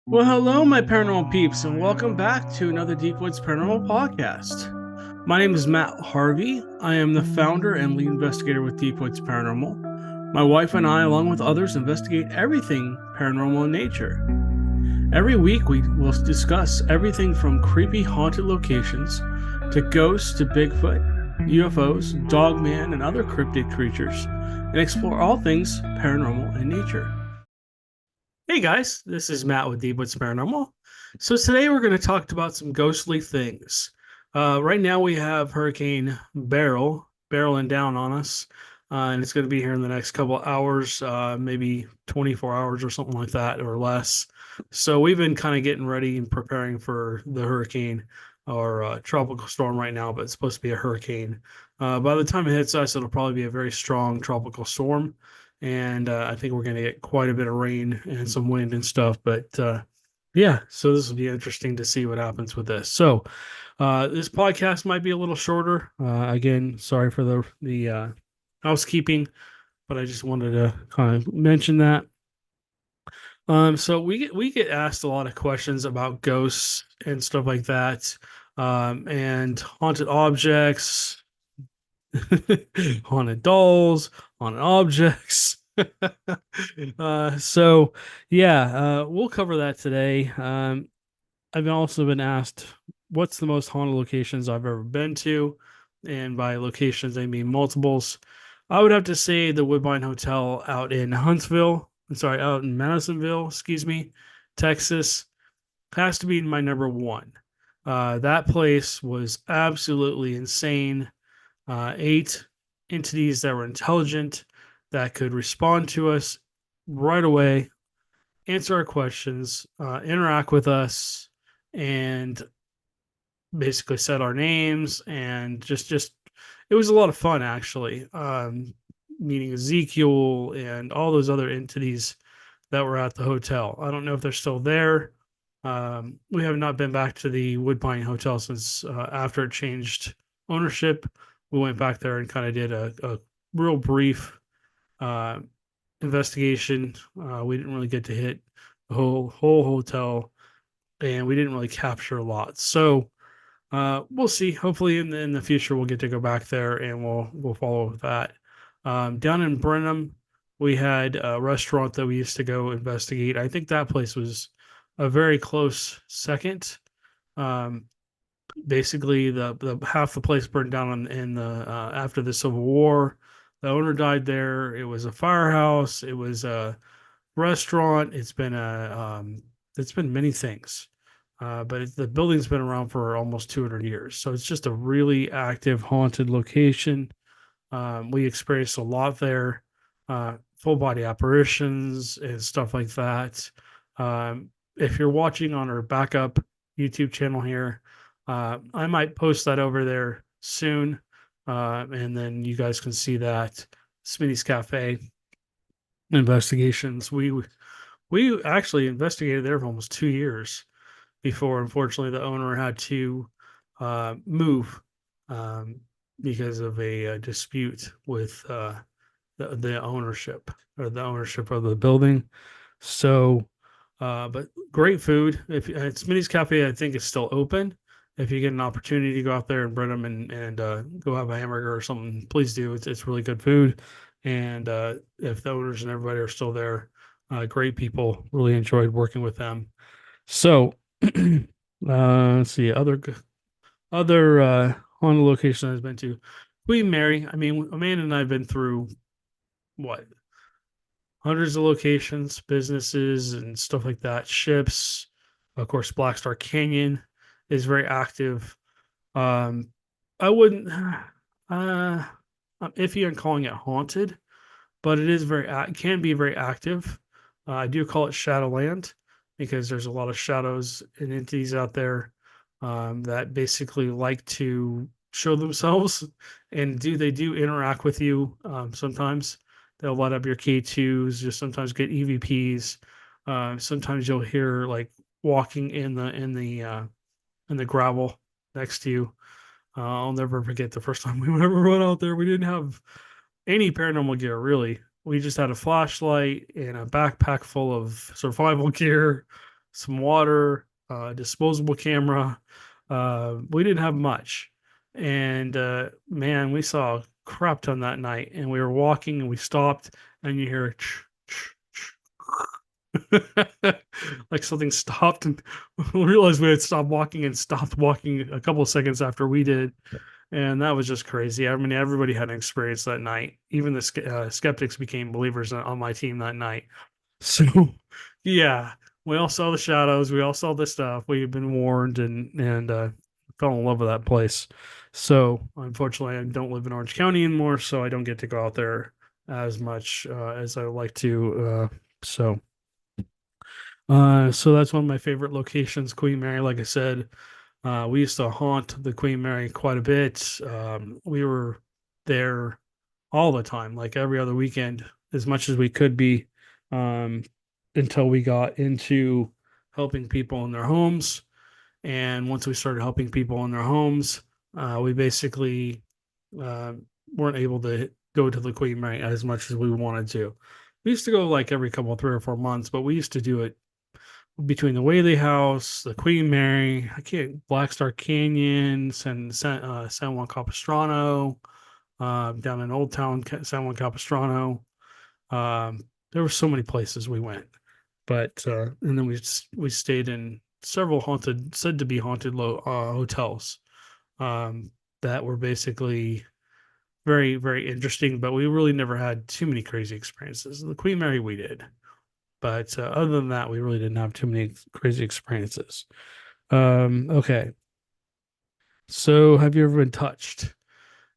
Well, hello, my paranormal peeps, and welcome back to another Deep Woods Paranormal podcast. My name is Matt Harvey. I am the founder and lead investigator with Deep Woods Paranormal. My wife and I, along with others, investigate everything paranormal in nature. Every week, we will discuss everything from creepy haunted locations to ghosts to Bigfoot, UFOs, Dogman, and other cryptid creatures, and explore all things paranormal in nature. Hey guys, this is Matt with Deep Woods Paranormal. So today we're going to talk about some ghostly things. Right now we have Hurricane barreling down on us, and it's going to be here in the next couple of hours, maybe 24 hours or something like that or less. So we've been kind of getting ready and preparing for the hurricane or tropical storm right now, but it's supposed to be a hurricane. By the time it hits us, it'll probably be a very strong tropical storm, and I think we're going to get quite a bit of rain and some wind and stuff. But yeah, so this will be interesting to see what happens with this. So this podcast might be a little shorter. Again, sorry for the housekeeping, but I just wanted to kind of mention that. So we get asked a lot of questions about ghosts and stuff like that, and haunted objects, haunted dolls, haunted objects. So yeah, we'll cover that today. I've also been asked what's the most haunted locations I've ever been to, and by locations I mean multiples. I would have to say the Woodbine Hotel out in Huntsville. I'm sorry, out in Madisonville, excuse me, Texas, has to be my number one. That place was absolutely insane. Eight entities that were intelligent, that could respond to us right away, answer our questions, interact with us, and basically said our names, and just it was a lot of fun actually. Meeting Ezekiel and all those other entities that were at the hotel. I don't know if they're still there. We have not been back to the Woodbine Hotel since after it changed ownership. We went back there and kind of did a real brief uh, investigation. We didn't really get to hit the whole hotel, and we didn't really capture a lot. So we'll see. Hopefully, in the future, we'll get to go back there and we'll follow with that. Down in Brenham, we had a restaurant that we used to go investigate. I think that place was a very close second. Um, Basically, the half the place burned down in the after the Civil War. The owner died there. It was a firehouse. It was a restaurant. It's been many things. But the building's been around for almost 200 years. So it's just a really active haunted location. We experienced a lot there, full body apparitions and stuff like that. If you're watching on our backup YouTube channel here, I might post that over there soon. And then you guys can see that Smitty's Cafe investigations. We actually investigated there for almost 2 years before, unfortunately, the owner had to move because of a dispute with the ownership or the ownership of the building. So, but great food. If Smitty's Cafe, I think is still open. If you get an opportunity to go out there and Brenham and go have a hamburger or something, please do. It's really good food, and if the owners and everybody are still there, great people. Really enjoyed working with them. So, let's see other haunted location I've been to. Queen Mary. I mean, Amanda and I have been through what hundreds of locations, businesses, and stuff like that. Ships, of course. Black Star Canyon is very active. Um, I wouldn't. I'm iffy on calling it haunted, but it is can be very active. I do call it Shadowland because there's a lot of shadows and entities out there that basically like to show themselves, and they do interact with you sometimes. They'll light up your K2s, just sometimes get EVPs. Sometimes you'll hear like walking in the gravel next to you. I'll never forget the first time we ever went out there. We didn't have any paranormal gear really. We just had a flashlight and a backpack full of survival gear, some water, disposable camera. We didn't have much. And man, we saw a crap ton that night. And we were walking and we stopped, and you hear like something stopped, and we realized we had stopped walking and stopped walking a couple of seconds after we did. And that was just crazy. I mean, everybody had an experience that night. Even the skeptics became believers on my team that night. So, yeah, we all saw the shadows. We all saw the stuff. We had been warned, and fell in love with that place. So, unfortunately, I don't live in Orange County anymore, so I don't get to go out there as much as I would like to. So, so that's one of my favorite locations, Queen Mary. Like I said, we used to haunt the Queen Mary quite a bit. We were there all the time, like every other weekend, as much as we could be, um, until we got into helping people in their homes. And once we started helping people in their homes, we basically uh, weren't able to go to the Queen Mary as much as we wanted to. We used to go like every couple, 3 or 4 months, but we used to do it between the Whaley House, the Queen Mary, I can't, Black Star Canyon, San Juan Capistrano, down in Old Town San Juan Capistrano. There were so many places we went, but and then we stayed in several haunted, said to be haunted hotels, um, that were basically very very interesting. But we really never had too many crazy experiences. The Queen Mary we did, but other than that, we really didn't have too many crazy experiences. Okay. So, have you ever been touched?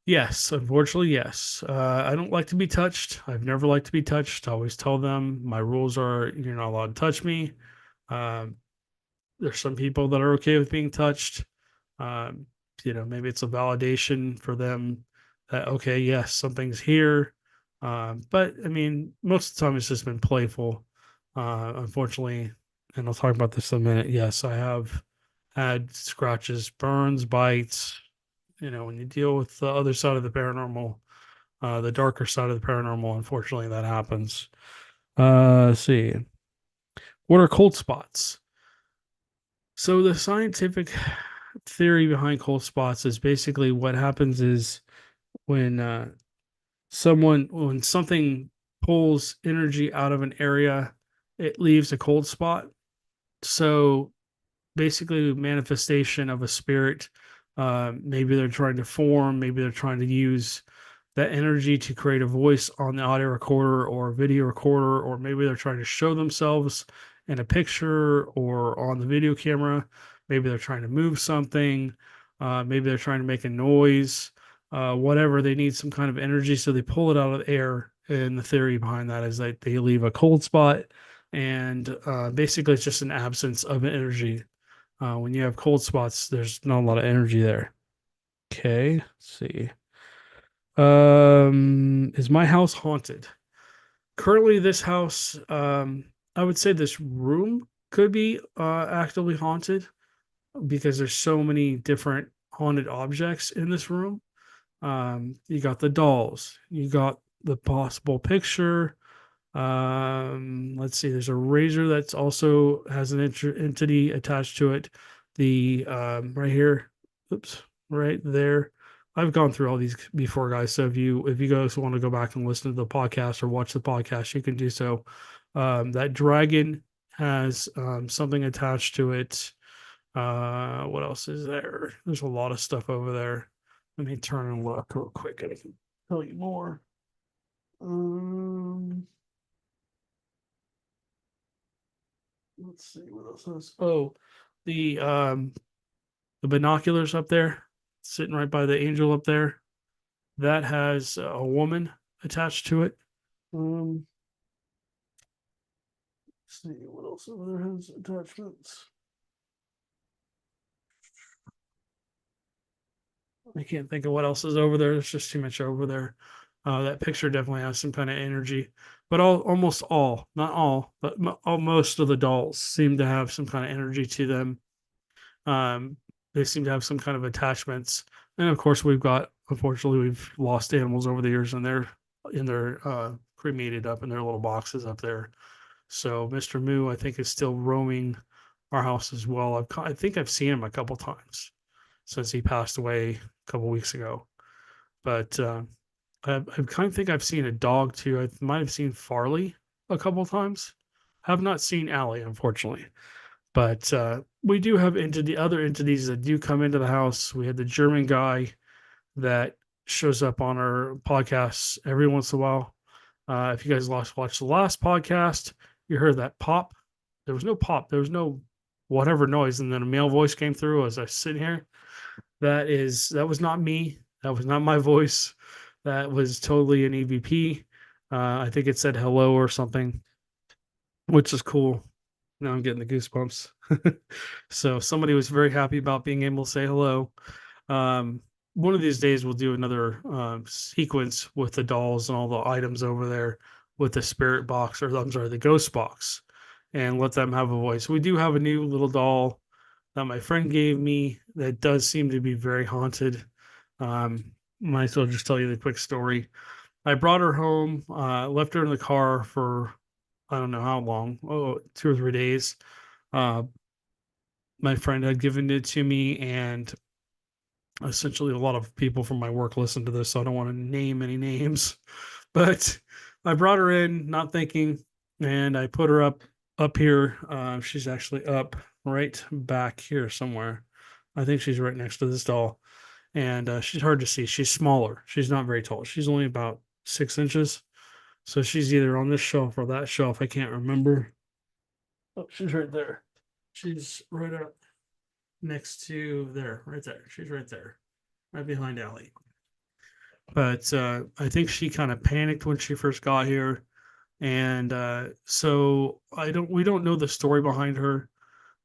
Yes, unfortunately, yes. I don't like to be touched. I've never liked to be touched. I always tell them my rules are you're not allowed to touch me. Um, there's some people that are okay with being touched. Um, maybe it's a validation for them that, okay, yes, something's here. But I mean, most of the time it's just been playful. Unfortunately, and I'll talk about this in a minute. Yes, I have had scratches, burns, bites. When you deal with the other side of the paranormal, the darker side of the paranormal, unfortunately, that happens. Let's see. What are cold spots? So the scientific theory behind cold spots is basically what happens is when when something pulls energy out of an area, it leaves a cold spot. So basically, a manifestation of a spirit. Maybe they're trying to form. Maybe they're trying to use that energy to create a voice on the audio recorder or video recorder, or maybe they're trying to show themselves in a picture or on the video camera. Maybe they're trying to move something. Maybe they're trying to make a noise. Whatever, they need some kind of energy, so they pull it out of the air. And the theory behind that is that they leave a cold spot, and basically it's just an absence of energy. When you have cold spots, there's not a lot of energy there. Okay, let's see. Is my house haunted? Currently, this house, I would say this room could be actively haunted because there's so many different haunted objects in this room. You got the dolls, you got the possible picture. Let's see, there's a razor that's also has an entity attached to it. The right here, oops, right there. I've gone through all these before, guys. So if you guys want to go back and listen to the podcast or watch the podcast, you can do so. That dragon has something attached to it. What else is there? There's a lot of stuff over there. Let me turn and look real quick, and I can tell you more. Um, let's see what else is. Oh, the um the binoculars up there, sitting right by the angel up there. That has a woman attached to it. Um, let's see what else over there has attachments. I can't think of what else is over there. There's just too much over there. That picture definitely has some kind of energy, but almost all, not all, but most of the dolls seem to have some kind of energy to them. Um, they seem to have some kind of attachments, and of course, unfortunately, we've lost animals over the years, and they're cremated up in their little boxes up there. So Mr. Moo, I think, is still roaming our house as well. I think I've seen him a couple times since he passed away a couple weeks ago. But I kind of think I've seen a dog too. I might have seen Farley a couple times. Have not seen Allie, unfortunately. But we do have into the other entities that do come into the house. We had the German guy that shows up on our podcasts every once in a while. If you guys watched the last podcast, you heard that pop. There was no pop. There was no whatever noise, and then a male voice came through as I sit here. That was not me. That was not my voice. That was totally an EVP. I think it said hello or something, which is cool. Now I'm getting the goosebumps. So somebody was very happy about being able to say hello. Um, One of these days we'll do another sequence with the dolls and all the items over there with the spirit box, or I'm sorry, the ghost box, and let them have a voice. We do have a new little doll that my friend gave me that does seem to be very haunted. Might as well just tell you the quick story. I brought her home, left her in the car for I don't know how long, 2 or 3 days. Uh, my friend had given it to me, and essentially a lot of people from my work listen to this, so I don't want to name any names. But I brought her in, not thinking, and I put her up here. She's actually up right back here somewhere. I think she's right next to this doll, and she's hard to see. She's smaller. She's not very tall. She's only about 6 inches. So she's either on this shelf or that shelf. I can't remember. Oh, she's right there. She's right up next to there, right there. She's right there, right behind Allie. But I think she kind of panicked when she first got here, and so I don't. We don't know the story behind her,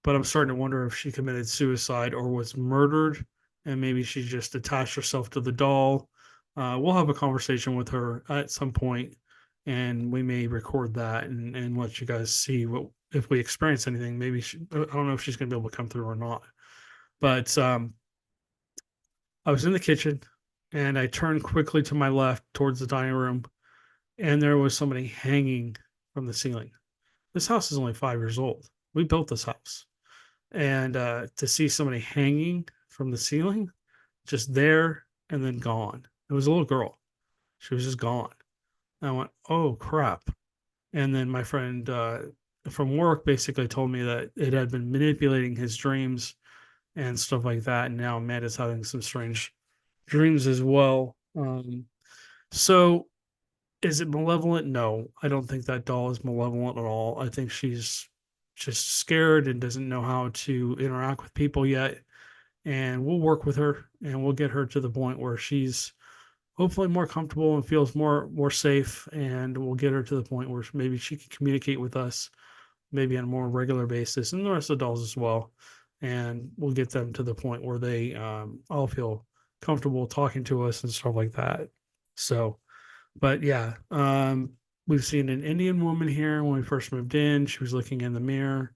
but I'm starting to wonder if she committed suicide or was murdered, and maybe she just attached herself to the doll. We'll have a conversation with her at some point, and we may record that and let you guys see what if we experience anything. Maybe I don't know if she's going to be able to come through or not. But I was in the kitchen, and I turned quickly to my left towards the dining room, and there was somebody hanging from the ceiling. This house is only 5 years old. We built this house, and to see somebody hanging from the ceiling, just there and then gone. It was a little girl. She was just gone. And I went, oh crap. And then my friend from work basically told me that it had been manipulating his dreams and stuff like that. And now Amanda's having some strange dreams as well. So is it malevolent? No, I don't think that doll is malevolent at all. I think she's just scared and doesn't know how to interact with people yet. And we'll work with her and we'll get her to the point where she's hopefully more comfortable and feels more safe. And we'll get her to the point where maybe she can communicate with us maybe on a more regular basis, and the rest of the dolls as well. And we'll get them to the point where they all feel comfortable talking to us and stuff like that. So, but yeah, we've seen an Indian woman here when we first moved in. She was looking in the mirror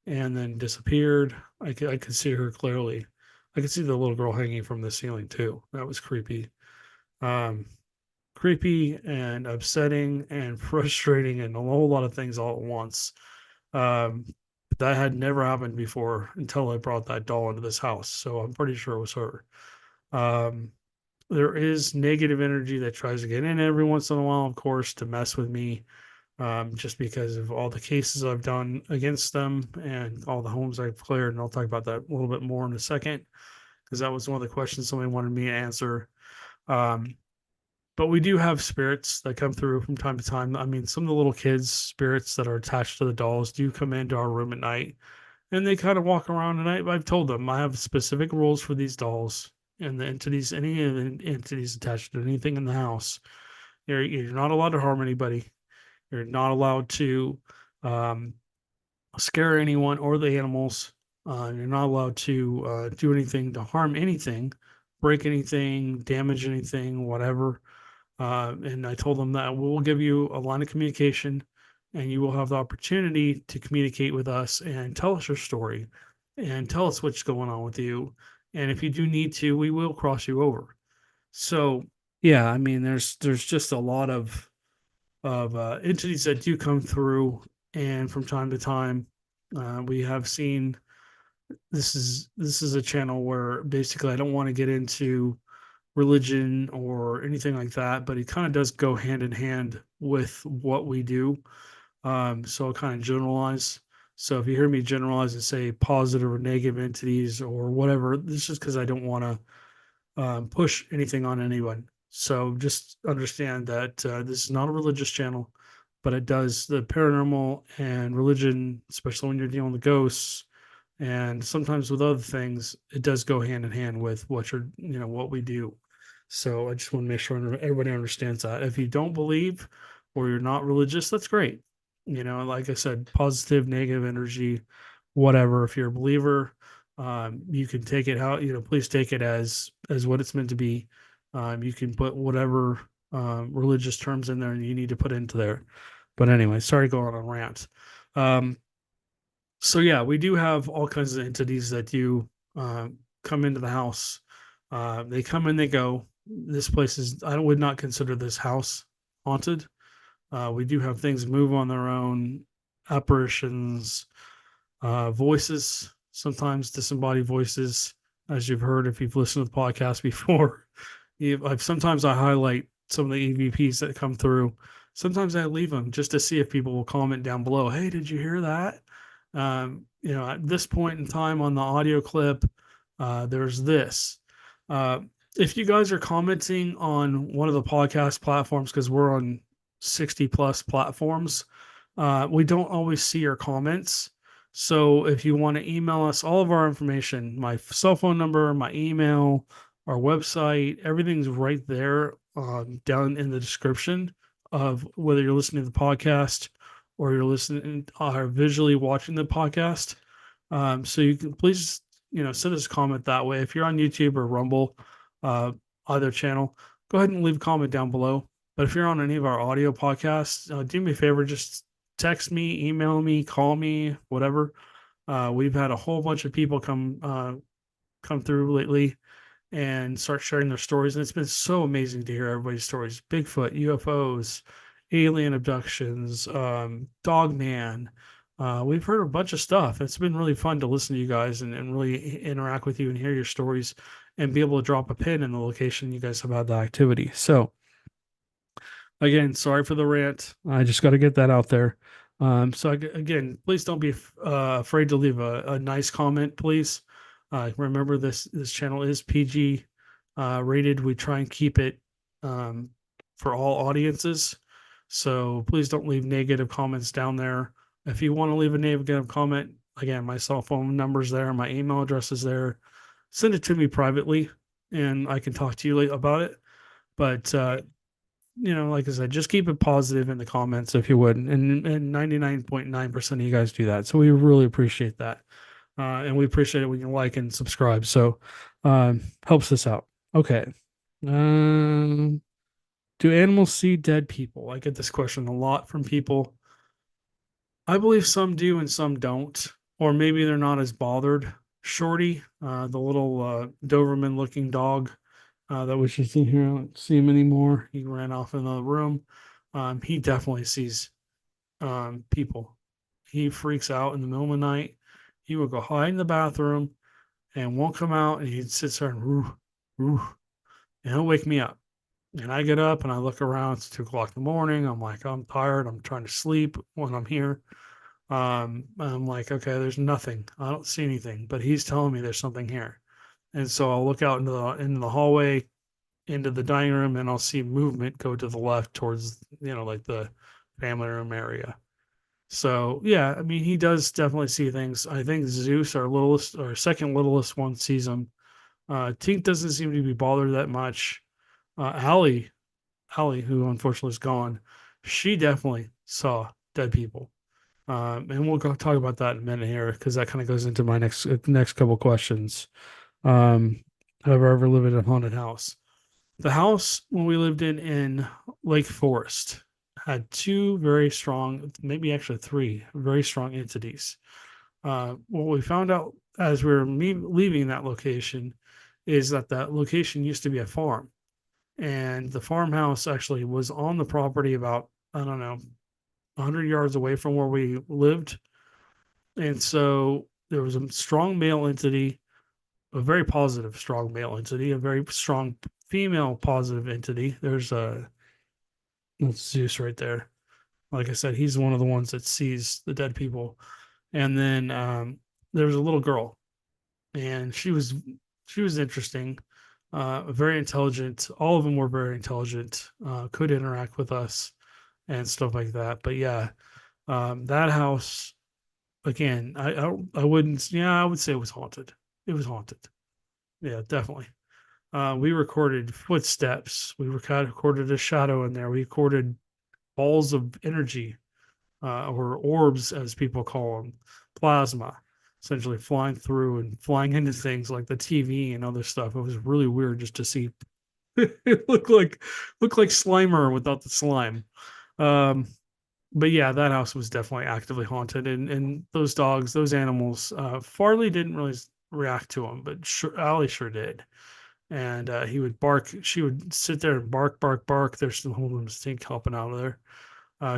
and then disappeared. I could see her clearly. I could see the little girl hanging from the ceiling too. That was creepy. Um, Creepy and upsetting and frustrating and a whole lot of things all at once. Um, that had never happened before until I brought that doll into this house. So I'm pretty sure it was her. Um, there is negative energy that tries to get in every once in a while, of course, to mess with me, just because of all the cases I've done against them and all the homes I've cleared. And I'll talk about that a little bit more in a second, because that was one of the questions somebody wanted me to answer. Um, but we do have spirits that come through from time to time. I mean, some of the little kids' spirits that are attached to the dolls do come into our room at night, and they kind of walk around at night. I've told them I have specific rules for these dolls and the entities, any entities attached to anything in the house. You're not allowed to harm anybody. You're not allowed to um, scare anyone or the animals. You're not allowed to do anything to harm anything, break anything, damage anything, whatever. And I told them that we'll give you a line of communication, and you will have the opportunity to communicate with us and tell us your story and tell us what's going on with you. And if you do need to, we will cross you over. So yeah, I mean, there's just a lot of entities that do come through, and from time to time, We have seen this is a channel where basically I don't want to get into religion or anything like that, but it kind of does go hand in hand with what we do. So I'll kind of generalize. So if you hear me generalize and say positive or negative entities or whatever, this is because I don't want to push anything on anyone. So just understand that this is not a religious channel, but it does the paranormal and religion, especially when you're dealing with ghosts and sometimes with other things, it does go hand in hand with what we do. So I just want to make sure everybody understands that. If you don't believe or you're not religious, that's great. Like I said, positive, negative energy, whatever. If you're a believer, you can take it how please take it as what it's meant to be. You can put whatever religious terms in there and you need to put into there. But anyway, sorry going on a rant. Um, so yeah, we do have all kinds of entities that do come into the house. They come and they go. This place is I would not consider this house haunted. We do have things move on their own, apparitions, voices, sometimes disembodied voices, as you've heard if you've listened to the podcast before. Sometimes I highlight some of the EVPs that come through. Sometimes I leave them just to see if people will comment down below. Hey, did you hear that? At this point in time on the audio clip, there's this. Uh, if you guys are commenting on one of the podcast platforms, because we're on 60 plus platforms, we don't always see your comments. So if you want to email us all of our information, my cell phone number, my email, our website, everything's right there down in the description of whether you're listening to the podcast or you're listening or visually watching the podcast. So you can please, send us a comment that way. If you're on YouTube or Rumble, uh, either channel, go ahead and leave a comment down below. But if you're on any of our audio podcasts, do me a favor, just text me, email me, call me, whatever. We've had a whole bunch of people come through lately and start sharing their stories. And it's been so amazing to hear everybody's stories. Bigfoot, UFOs, alien abductions, Dogman. We've heard a bunch of stuff. It's been really fun to listen to you guys and really interact with you and hear your stories and be able to drop a pin in the location you guys have had the activity. So again, sorry for the rant. I just got to get that out there. Again, please don't be afraid to leave a nice comment, please. Remember this channel is PG rated. We try and keep it for all audiences. So please don't leave negative comments down there. If you want to leave a negative comment, again, my cell phone number's there, my email address is there. Send it to me privately, and I can talk to you about it. But like I said, just keep it positive in the comments if you would. And 99.9% of you guys do that. So we really appreciate that. And we appreciate it when you like and subscribe. So helps us out. Okay. Um, do animals see dead people? I get this question a lot from people. I believe some do and some don't. Or maybe they're not as bothered. Shorty, the little Doberman looking dog that was just in here. I don't see him anymore. He ran off in the room. He definitely sees people. He freaks out in the middle of the night. He will go hide in the bathroom and won't come out. And he sits there and roo, roo, and he'll wake me up. And I get up and I look around. It's 2 o'clock in the morning. I'm like, I'm tired. I'm trying to sleep when I'm here. I'm like, okay, there's nothing. I don't see anything, but he's telling me there's something here. And so I'll look out into the hallway, into the dining room, and I'll see movement go to the left towards, like the family room area. So yeah, I mean, he does definitely see things. I think Zeus, our littlest or second littlest one, sees them. Tink doesn't seem to be bothered that much. Allie, who unfortunately is gone, she definitely saw dead people. And we'll go talk about that in a minute here because that kind of goes into my next couple questions. Have I ever lived in a haunted house? The house when we lived in Lake Forest had two very strong, maybe actually three very strong entities. What we found out as we were leaving that location is that location used to be a farm, and the farmhouse actually was on the property about, I don't know, 100 yards away from where we lived. And so there was a strong male entity, a very positive strong male entity, a very strong female positive entity. There's a Zeus right there. Like I said, he's one of the ones that sees the dead people. And then there was a little girl, and she was interesting, very intelligent. All of them were very intelligent, could interact with us and stuff like that. But yeah, that house again, I wouldn't. Yeah, I would say it was haunted. It was haunted. Yeah, definitely. We recorded footsteps. We recorded a shadow in there. We recorded balls of energy, or orbs, as people call them, plasma, essentially flying through and flying into things like the TV and other stuff. It was really weird just to see. It looked like Slimer without the slime. Um, but yeah, that house was definitely actively haunted, and those dogs, those animals. Farley didn't really react to them, but Allie sure did. And he would bark. She would sit there and bark, bark, bark. There's some holding a stink helping out of there.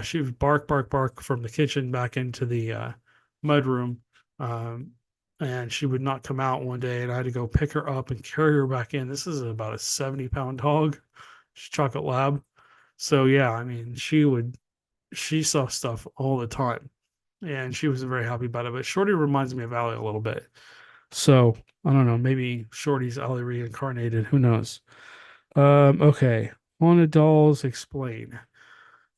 She would bark, bark, bark from the kitchen back into the mud room. Um, and she would not come out one day, and I had to go pick her up and carry her back in. This is about a 70-pound dog. She's chocolate lab. So yeah, I mean, she saw stuff all the time, and she was very happy about it. But Shorty reminds me of Allie a little bit. So I don't know, maybe Shorty's Allie reincarnated. Who knows? Okay. Haunted dolls explain.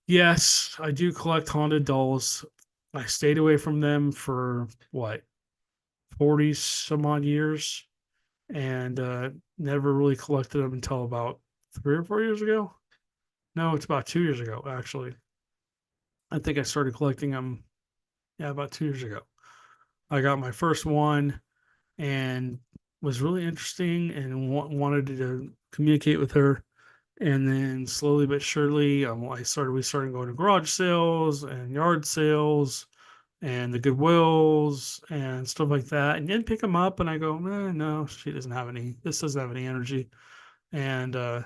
Yes, I do collect haunted dolls. I stayed away from them for what, 40 some odd years, and never really collected them until about 3 or 4 years ago. No, it's about 2 years ago, actually. I think I started collecting them, yeah, about 2 years ago. I got my first one and was really interesting and wanted to communicate with her. And then slowly but surely, we started going to garage sales and yard sales and the Goodwills and stuff like that, and then pick them up, and I go, no, she doesn't have any. This doesn't have any energy. And the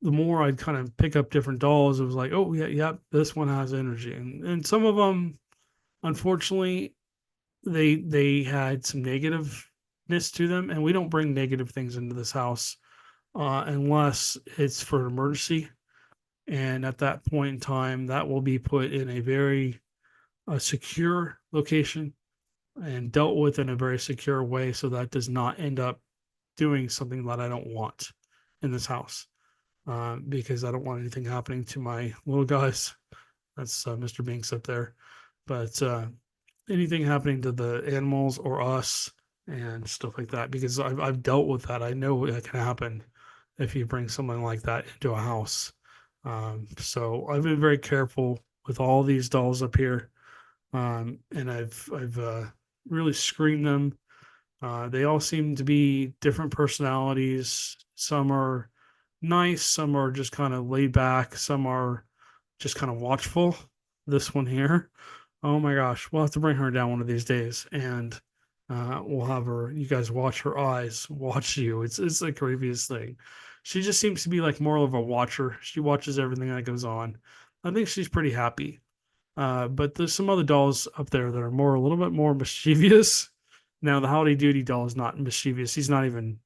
more I'd kind of pick up different dolls, it was like, oh yeah, yeah, this one has energy, and some of them, unfortunately, they had some negativeness to them, and we don't bring negative things into this house unless it's for an emergency. And at that point in time, that will be put in a very secure location and dealt with in a very secure way so that does not end up doing something that I don't want in this house, because I don't want anything happening to my little guys. That's Mr. Binks up there. But anything happening to the animals or us and stuff like that, because I've dealt with that. I know what can happen if you bring something like that into a house. So I've been very careful with all these dolls up here, and I've really screened them. They all seem to be different personalities. Some are nice, some are just kind of laid back, some are just kind of watchful. This one here, oh my gosh, we'll have to bring her down one of these days, and we'll have her. You guys watch her eyes, watch you. It's the creepiest thing. She just seems to be like more of a watcher. She watches everything that goes on. I think she's pretty happy. But there's some other dolls up there that are a little bit more mischievous. Now the Howdy Doody doll is not mischievous. In.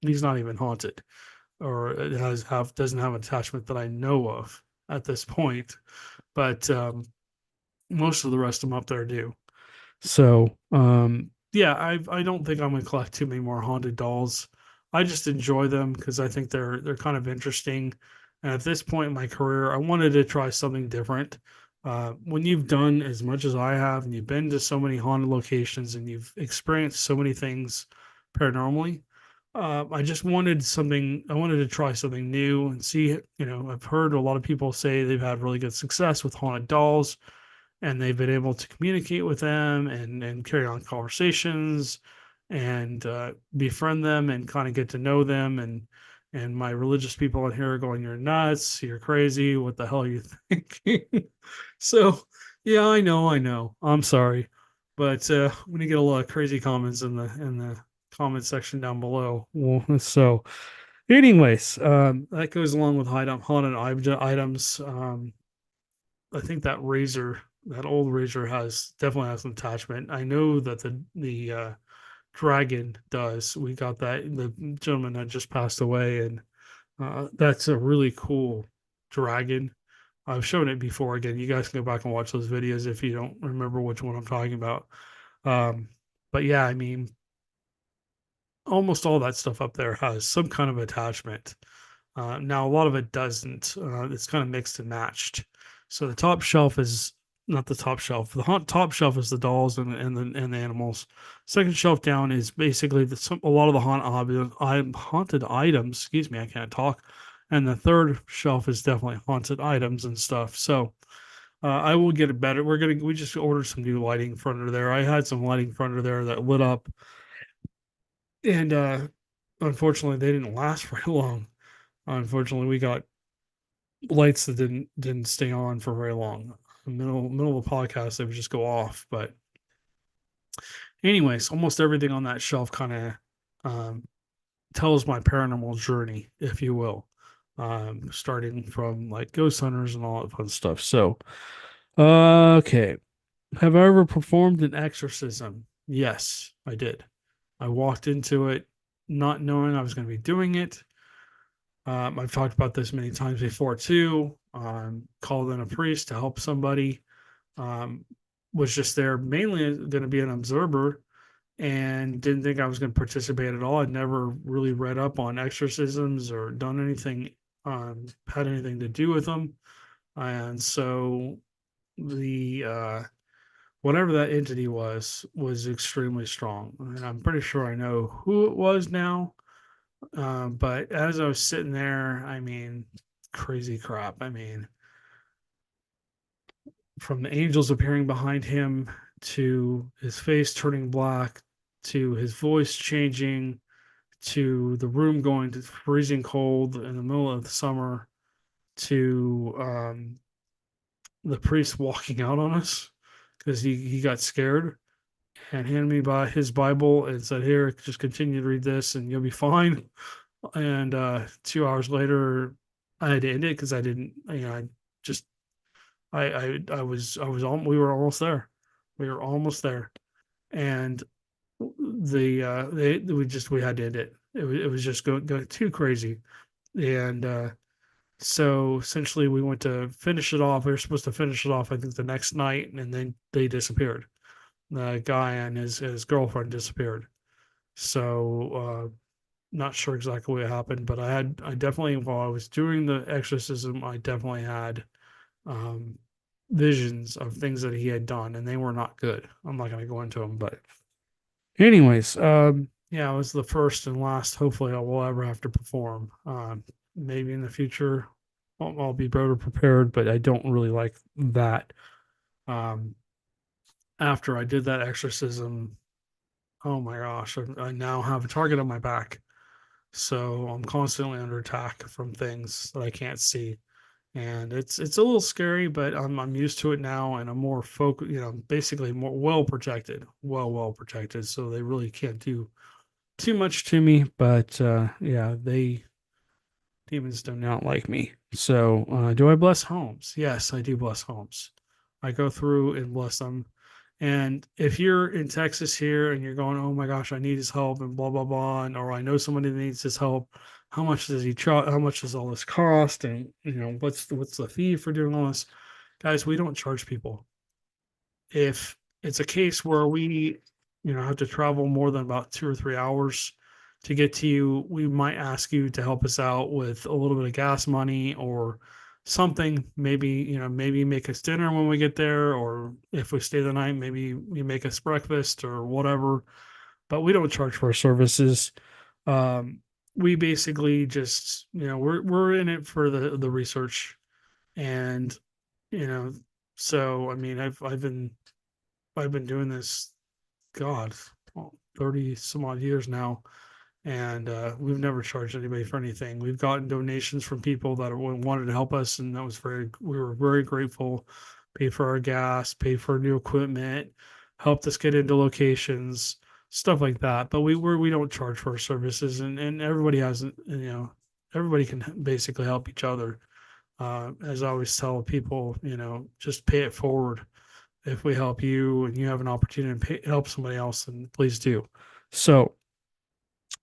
He's not even haunted, or it doesn't have an attachment that I know of at this point. But most of the rest of them up there do. So yeah, I don't think I'm gonna collect too many more haunted dolls. I just enjoy them because I think they're kind of interesting. And at this point in my career, I wanted to try something different. When you've done as much as I have, and you've been to so many haunted locations, and you've experienced so many things paranormally, I just wanted something. I wanted to try something new and see. I've heard a lot of people say they've had really good success with haunted dolls, and they've been able to communicate with them and carry on conversations and befriend them and kind of get to know them. And my religious people in here are going, you're nuts, you're crazy, what the hell are you thinking? So yeah, I know, I'm sorry, but when you get a lot of crazy comments in the comment section down below, well, so anyways, that goes along with haunted items. I think that razor that old razor has definitely has an attachment. I know that the dragon does. We got that the gentleman that just passed away, and that's a really cool dragon. I've shown it before. Again, you guys can go back and watch those videos if you don't remember which one I'm talking about. Um, but yeah, I mean, almost all that stuff up there has some kind of attachment. Now, a lot of it doesn't. It's kind of mixed and matched. So the top shelf is not the top shelf. Top shelf is the dolls and the animals. Second shelf down is basically a lot of the haunted items. Excuse me, I can't talk. And the third shelf is definitely haunted items and stuff. So I will get it better. We just ordered some new lighting for under there. I had some lighting for under there that lit up, and unfortunately, they didn't last very long. Unfortunately, we got lights that didn't stay on for very long. Middle of the podcast, they would just go off. But anyways, almost everything on that shelf kind of um, tells my paranormal journey, if you will, starting from like ghost hunters and all that fun stuff. So, okay, have I ever performed an exorcism? Yes, I did. I walked into it not knowing I was going to be doing it. I've talked about this many times before too. Called in a priest to help somebody. Um, was just there mainly going to be an observer and didn't think I was going to participate at all. I'd never really read up on exorcisms or done anything, had anything to do with them. And so the whatever that entity was extremely strong. And I'm pretty sure I know who it was now. But as I was sitting there, I mean, crazy crap. I mean, from the angels appearing behind him to his face turning black to his voice changing to the room going to freezing cold in the middle of the summer to the priest walking out on us because he got scared and handed me by his Bible and said, "Here, just continue to read this and you'll be fine." And 2 hours later, I had to end it because I didn't, I just, I was all, we were almost there. We were almost there. And we had to end it. It was just go too crazy. And so essentially we went to finish it off. We were supposed to finish it off, I think, the next night, and then they disappeared. The guy and his girlfriend disappeared. So not sure exactly what happened, but I definitely, while I was doing the exorcism, I definitely had um, visions of things that he had done, and they were not good. I'm not going to go into them, but anyways, yeah, it was the first and last. Hopefully, I will ever have to perform. Maybe in the future, I'll be better prepared, but I don't really like that. Um, After I did that exorcism, oh my gosh, I now have a target on my back. So I'm constantly under attack from things that I can't see. And it's a little scary, but I'm used to it now and I'm more focused, basically more well protected. So they really can't do too much to me. But yeah, they demons do not like me. So do I bless homes? Yes, I do bless homes. I go through and bless them. And if you're in Texas here and you're going, oh my gosh, I need his help and blah blah blah, and or I know somebody that needs his help, how much does he charge? How much does all this cost? And what's the fee for doing all this? Guys, we don't charge people. If it's a case where we, have to travel more than about 2 or 3 hours to get to you, we might ask you to help us out with a little bit of gas money or something. Maybe, maybe make us dinner when we get there, or if we stay the night, maybe you make us breakfast or whatever. But we don't charge for our services. Um, we basically just, we're in it for the research and, you know, so I mean, I've been doing this, God, 30 some odd years now, and we've never charged anybody for anything. We've gotten donations from people that wanted to help us, and we were very grateful. Paid for our gas, paid for new equipment, helped us get into locations, stuff like that. But we don't charge for our services, and everybody has, everybody can basically help each other. As I always tell people, just pay it forward. if we help you and you have an opportunity to help somebody else, then please do. So,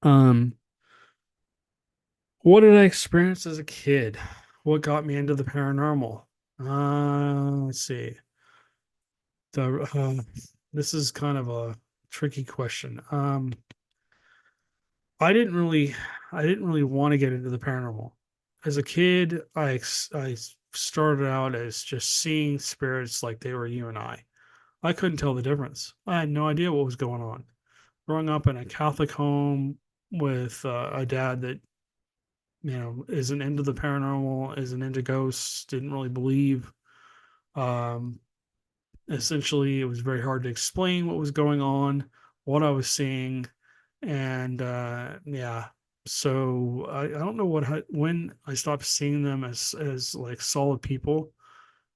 um, what did I experience as a kid? What got me into the paranormal? Let's see. The, this is kind of a tricky question. I didn't really, I didn't really want to get into the paranormal. As a kid, I started out as just seeing spirits like they were you and I. I couldn't tell the difference. I had no idea what was going on. Growing up in a Catholic home with a dad that isn't into the paranormal, isn't into ghosts, didn't really believe. Um, Essentially, it was very hard to explain what was going on, what I was seeing, and yeah. So I don't know when I stopped seeing them as like solid people,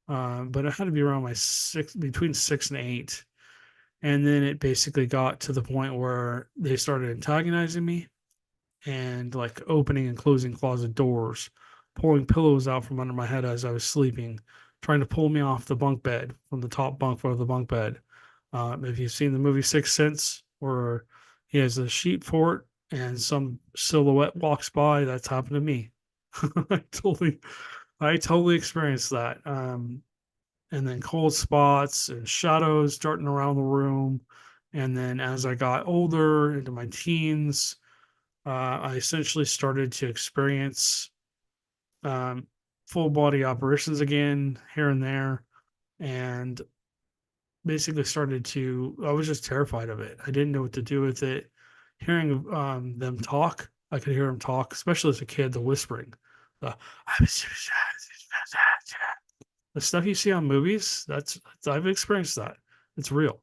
but it had to be around my between 6 and 8, and then it basically got to the point where they started antagonizing me and like opening and closing closet doors, pulling pillows out from under my head as I was sleeping, trying to pull me off the bunk bed from the top bunk of the bunk bed. If you've seen the movie Sixth Sense, where he has a sheet fort and some silhouette walks by, that's happened to me. I totally, I totally experienced that. And then cold spots and shadows darting around the room. And then as I got older into my teens, I essentially started to experience um, full body apparitions again here and there, and basically started to. I was just terrified of it. I didn't know what to do with it. Hearing them talk, I could hear them talk, especially as a kid. The whispering, the the stuff you see on movies. That's I've experienced that. It's real.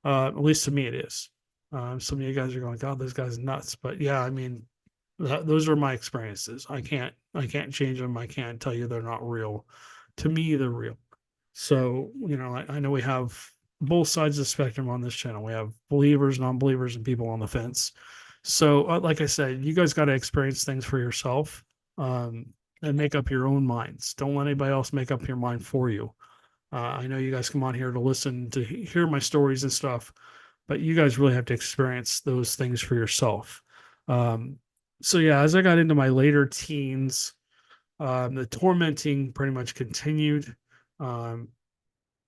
At least to me, it is. Some of you guys are going, God, this guy's nuts. But yeah, I mean, those are my experiences. I can't change them. I can't tell you they're not real. To me, they're real. So I know we have both sides of the spectrum on this channel. We have believers, non-believers, and people on the fence. So, like I said, you guys got to experience things for yourself, um, and make up your own minds. Don't let anybody else make up your mind for you. I know you guys come on here to listen to hear my stories and stuff, but you guys really have to experience those things for yourself. Um, so yeah, as I got into my later teens, the tormenting pretty much continued. Um,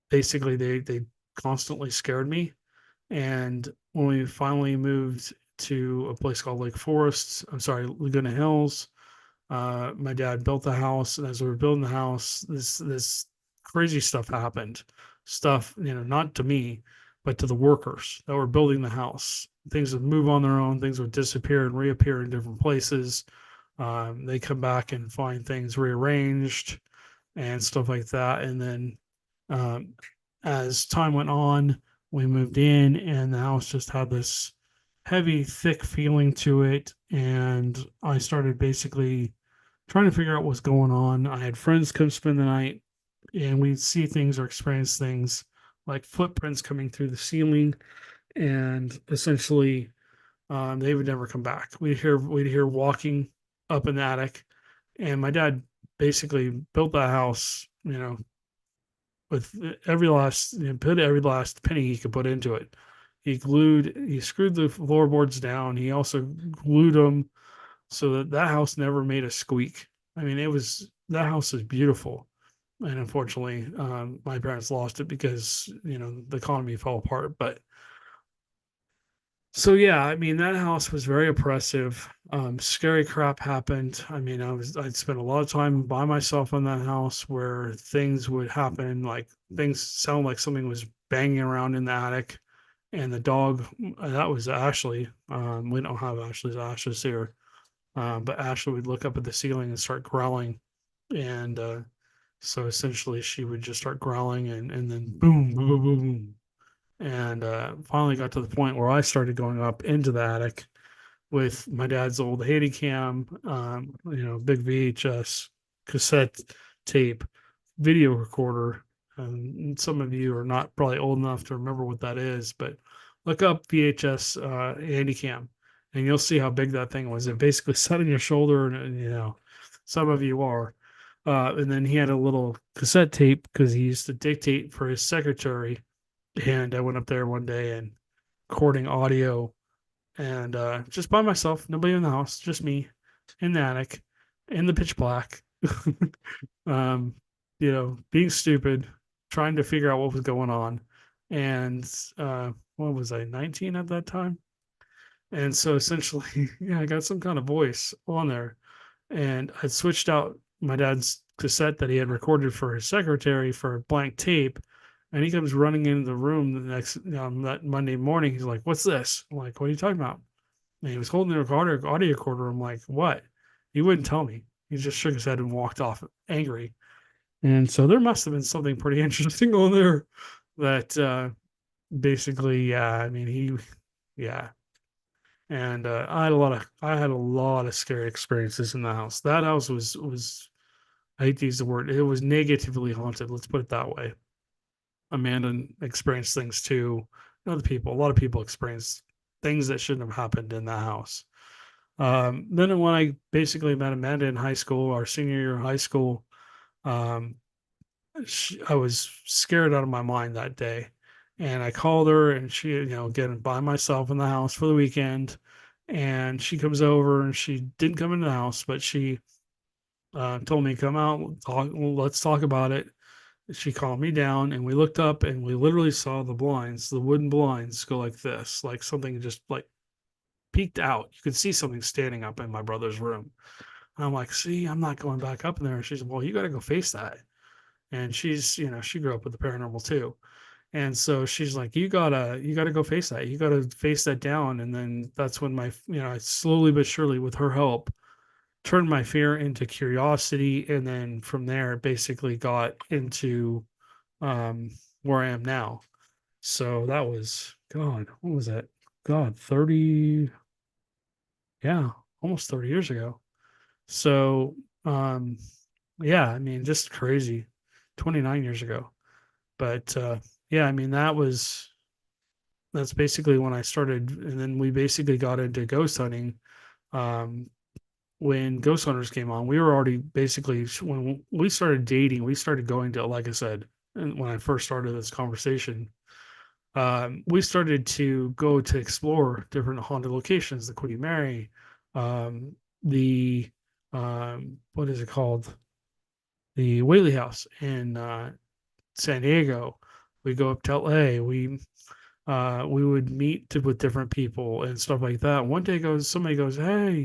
Basically, they constantly scared me, and when we finally moved to a place called Lake Forest, I'm sorry, Laguna Hills, my dad built the house, and as we were building the house, this crazy stuff happened. Stuff, not to me, but to the workers that were building the house. Things would move on their own. Things would disappear and reappear in different places. They come back and find things rearranged and stuff like that. And then, um, as time went on, we moved in, and the house just had this heavy, thick feeling to it. And I started basically trying to figure out what's going on. I had friends come spend the night, and we'd see things or experience things like footprints coming through the ceiling, and essentially, they would never come back. We'd hear walking up in the attic, and my dad basically built that house, with put every last penny he could put into it. He screwed the floorboards down. He also glued them so that house never made a squeak. I mean, that house is beautiful, and unfortunately, my parents lost it because the economy fell apart. But so yeah, I mean that house was very oppressive. Scary crap happened. I mean, I'd spent a lot of time by myself in that house where things would happen, like things sound like something was banging around in the attic, and the dog, that was Ashley. We don't have Ashley's ashes here, but Ashley would look up at the ceiling and start growling, and so essentially she would just start growling, and then boom, boom, boom, boom, boom, and finally got to the point where I started going up into the attic with my dad's old Handycam, big VHS cassette tape video recorder. And some of you are not probably old enough to remember what that is, but look up VHS Handycam, and you'll see how big that thing was. It basically sat on your shoulder, and some of you are. And then he had a little cassette tape because he used to dictate for his secretary. And I went up there one day and recording audio, and just by myself, nobody in the house, just me in the attic, in the pitch black. um, being stupid, trying to figure out what was going on. And what was I, 19 at that time? And so essentially, yeah, I got some kind of voice on there. And I switched out my dad's cassette that he had recorded for his secretary for blank tape. And he comes running into the room the next that Monday morning. He's like, "What's this?" I'm like, "What are you talking about?" And he was holding the audio recorder. I'm like, "What?" He wouldn't tell me. He just shook his head and walked off angry. And so there must have been something pretty interesting on there that basically, yeah, I mean, yeah. And I had a lot of scary experiences in the house. That house was, I hate to use the word, it was negatively haunted. Let's put it that way. Amanda experienced things too. A lot of people experienced things that shouldn't have happened in the house. Then when I basically met Amanda in high school, our senior year of high school, um, I was scared out of my mind that day. And I called her, and she, getting by myself in the house for the weekend. And she comes over, and she didn't come into the house, but she told me, "Come out, let's talk about it." She calmed me down, and we looked up, and we literally saw the blinds, the wooden blinds, go like this, like something just like peeked out. You could see something standing up in my brother's room. And I'm like, "See, I'm not going back up in there." And she said, "Well, you got to go face that." And she grew up with the paranormal too. And so she's like, you gotta go face that. You gotta face that down. And then that's when I slowly but surely, with her help, turned my fear into curiosity. And then from there, basically got into um, where I am now. So that was, God, what was that? God, 30, yeah, almost 30 years ago. So, um, yeah, I mean, just crazy, 29 years ago. But yeah, I mean, that's basically when I started. And then we basically got into ghost hunting. Um, when Ghost Hunters came on, we were already basically, when we started dating, we started going to, like I said, and when I first started this conversation, we started to go to explore different haunted locations, the Queen Mary, um, the, what is it called? The Whaley House in San Diego. We go up to LA. We would meet with different people and stuff like that. One day somebody goes, "Hey,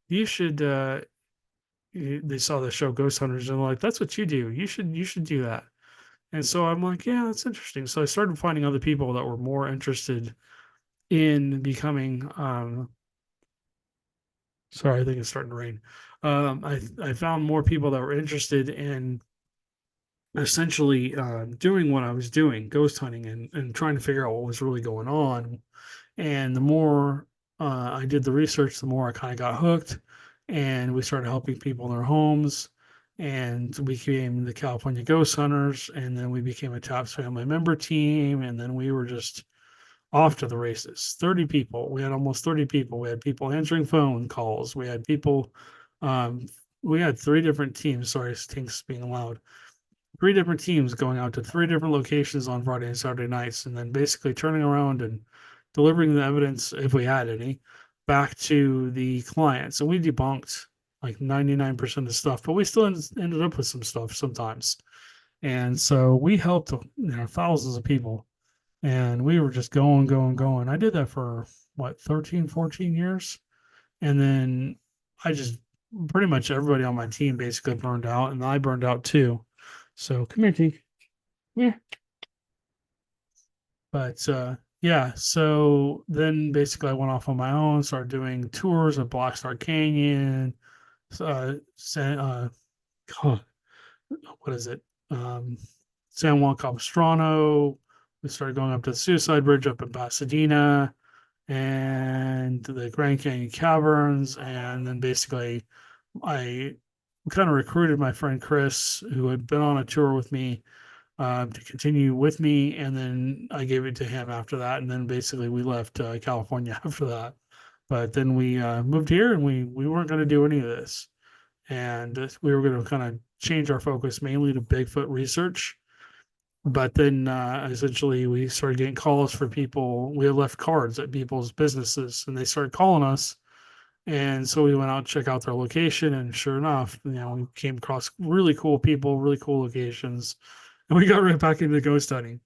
you should they saw the show Ghost Hunters, and they're like, "That's what you do. You should do that." And so I'm like, "Yeah, that's interesting." So I started finding other people that were more interested in becoming sorry, I think it's starting to rain. I found more people that were interested in essentially doing what I was doing, ghost hunting, and trying to figure out what was really going on. And the more I did the research, the more I kind of got hooked, and we started helping people in their homes. And we became the California Ghost Hunters, and then we became a TAPS family member team, and then we were just off to the races. 30 people. We had almost 30 people. We had people answering phone calls. We had people. Um, we had three different teams. Sorry, stinks being loud. Three different teams going out to three different locations on Friday and Saturday nights, and then basically turning around and delivering the evidence, if we had any, back to the clients. And we debunked like 99% of stuff, but we still ended up with some stuff sometimes. And so we helped, thousands of people, and we were just going, going, going. I did that for what, 13, 14 years. And then I just, pretty much everybody on my team basically burned out, and I burned out too. So come here, T. Yeah. But yeah, so then basically I went off on my own, started doing tours of Black Star Canyon, God, what is it? Um, San Juan Capistrano. We started going up to the Suicide Bridge up in Pasadena and the Grand Canyon Caverns. And then basically I kind of recruited my friend Chris, who had been on a tour with me, to continue with me, and then I gave it to him after that, and then basically we left California after that. But then we moved here, and we weren't going to do any of this, and we were going to kind of change our focus mainly to Bigfoot research. But then essentially we started getting calls for people. We had left cards at people's businesses, and they started calling us. And so we went out to check out their location, and sure enough, we came across really cool people, really cool locations, and we got right back into ghost hunting.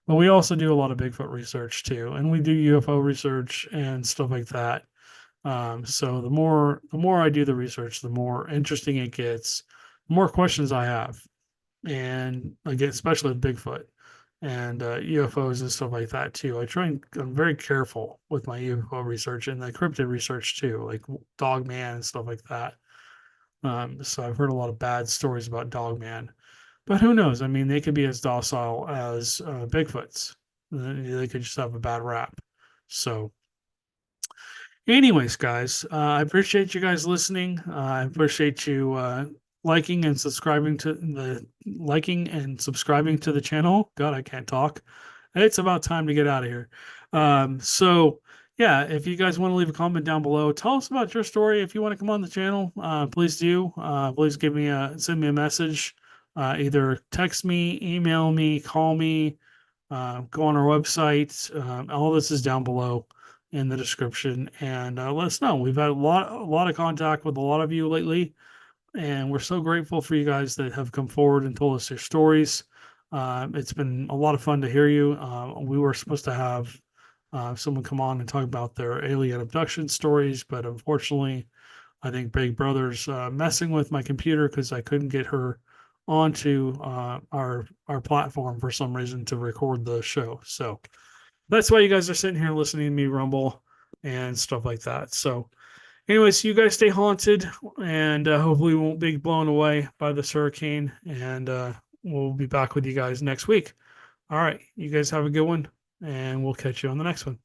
But we also do a lot of Bigfoot research too, and we do UFO research and stuff like that. So the more I do the research, the more interesting it gets, the more questions I have, and again, especially with Bigfoot and UFOs and stuff like that too. I'm very careful with my UFO research and the cryptid research too, like Dogman and stuff like that. So I've heard a lot of bad stories about Dogman, but who knows? I mean, they could be as docile as Bigfoots. They could just have a bad rap. So anyways, guys, I appreciate you guys listening. I appreciate you liking and subscribing to the channel. God, I can't talk. It's about time to get out of here. So yeah, if you guys want to leave a comment down below, tell us about your story. If you want to come on the channel, please do. Please send me a message. Either text me, email me, call me, go on our website. All this is down below in the description, and let us know. We've had a lot of contact with a lot of you lately, and we're so grateful for you guys that have come forward and told us your stories. It's been a lot of fun to hear you. We were supposed to have someone come on and talk about their alien abduction stories, but unfortunately, I think Big Brother's messing with my computer because I couldn't get her onto our platform for some reason to record the show. So that's why you guys are sitting here listening to me rumble and stuff like that. So, anyways, you guys stay haunted, and hopefully we won't be blown away by this hurricane. And we'll be back with you guys next week. All right, you guys have a good one, and we'll catch you on the next one.